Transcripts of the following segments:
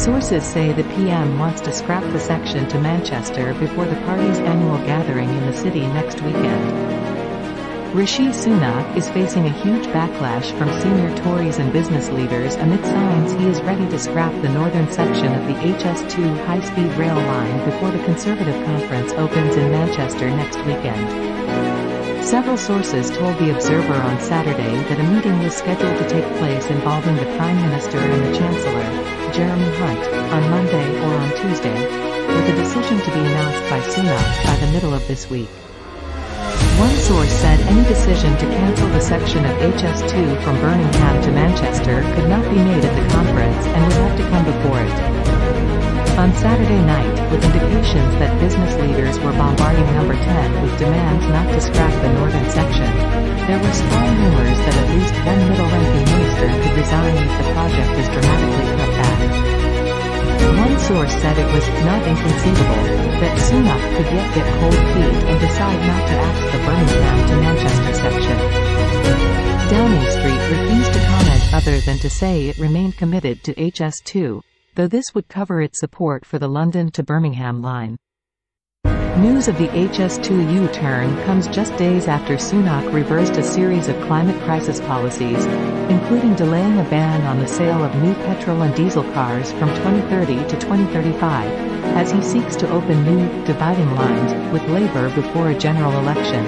Sources say the PM wants to scrap the section to Manchester before the party's annual gathering in the city next weekend. Rishi Sunak is facing a huge backlash from senior Tories and business leaders amid signs he is ready to scrap the northern section of the HS2 high-speed rail line before the Conservative conference opens in Manchester next weekend. Several sources told The Observer on Saturday that a meeting was scheduled to take place involving the Prime Minister and the Chancellor, Jeremy Hunt, on Monday or on Tuesday, with a decision to be announced by Sunak by the middle of this week. One source said any decision to cancel the section of HS2 from Birmingham to Manchester could not be made at the conference and would have to come before it. On Saturday night, with indications that business leaders were bombarding number 10 with demands not to scrap the northern section, there were strong rumors that at least one middle-ranking minister could resign if the project is dramatically cut back. One source said it was not inconceivable that Sunak could yet get cold feet and decide not to axe the Birmingham to Manchester section. Downing Street refused to comment other than to say it remained committed to HS2, though this would cover its support for the London to Birmingham line. News of the HS2 U-turn comes just days after Sunak reversed a series of climate crisis policies, including delaying a ban on the sale of new petrol and diesel cars from 2030 to 2035, as he seeks to open new, dividing lines with Labour before a general election.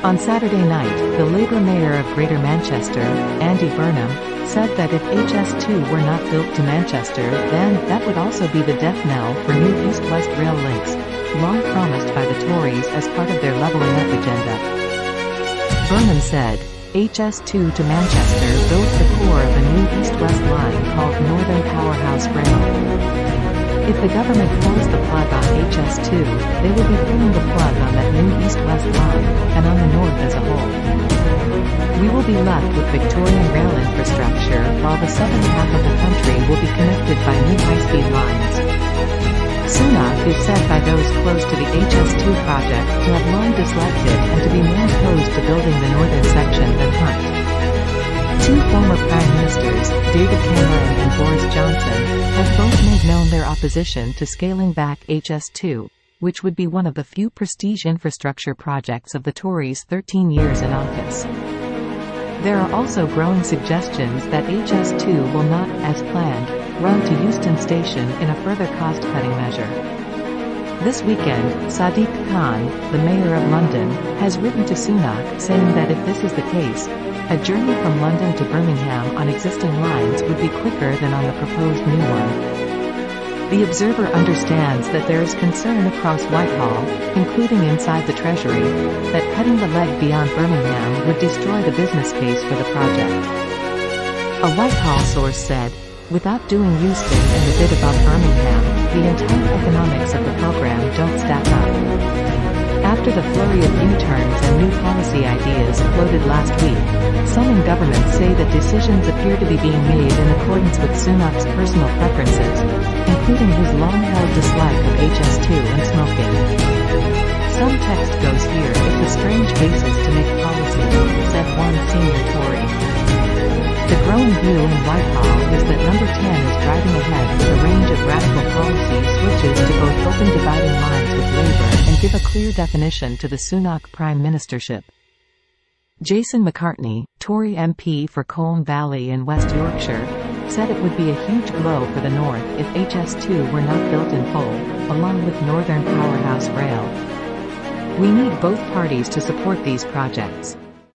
On Saturday night, the Labour mayor of Greater Manchester, Andy Burnham, said that if HS2 were not built to Manchester, then that would also be the death knell for new east-west rail links, long promised by the Tories as part of their levelling up agenda. Burnham said, HS2 to Manchester builds the core of a new east-west line called Northern Powerhouse Rail. If the government pulls the plug on HS2, they will be pulling the plug on that new east-west line, and on the north as a whole. We will be left with Victorian rail infrastructure, while the southern half of the country will be connected by new high-speed lines. Sunak is said by those close to the HS2 project to have long disliked it and to be more opposed to building the northern section than Hunt. Two former Prime Ministers, David Cameron and Boris Johnson, have both made known their opposition to scaling back HS2, which would be one of the few prestige infrastructure projects of the Tories' 13 years in office. There are also growing suggestions that HS2 will not, as planned, run to Euston Station in a further cost-cutting measure. This weekend, Sadiq Khan, the mayor of London, has written to Sunak saying that if this is the case, a journey from London to Birmingham on existing lines would be quicker than on the proposed new one. The Observer understands that there is concern across Whitehall, including inside the Treasury, that cutting the leg beyond Birmingham would destroy the business case for the project. A Whitehall source said, "Without doing Euston and a bit above Birmingham, the entire economics of the program don't stack up." After the flurry of U-turns and new policy ideas floated last week, some in government say that decisions appear to be being made in accordance with Sunak's personal preferences, including his long-held dislike of HS2 and smoking. Some text goes here is a strange basis to make policy, said one senior Tory. The growing view in Whitehall is that number 10 is driving ahead with a range of radical policy switches to both open dividing lines with Labour and give a clear definition to the Sunak prime ministership. Jason McCartney, Tory MP for Colne Valley in West Yorkshire, said it would be a huge blow for the north if HS2 were not built in full, along with Northern Powerhouse Rail. We need both parties to support these projects.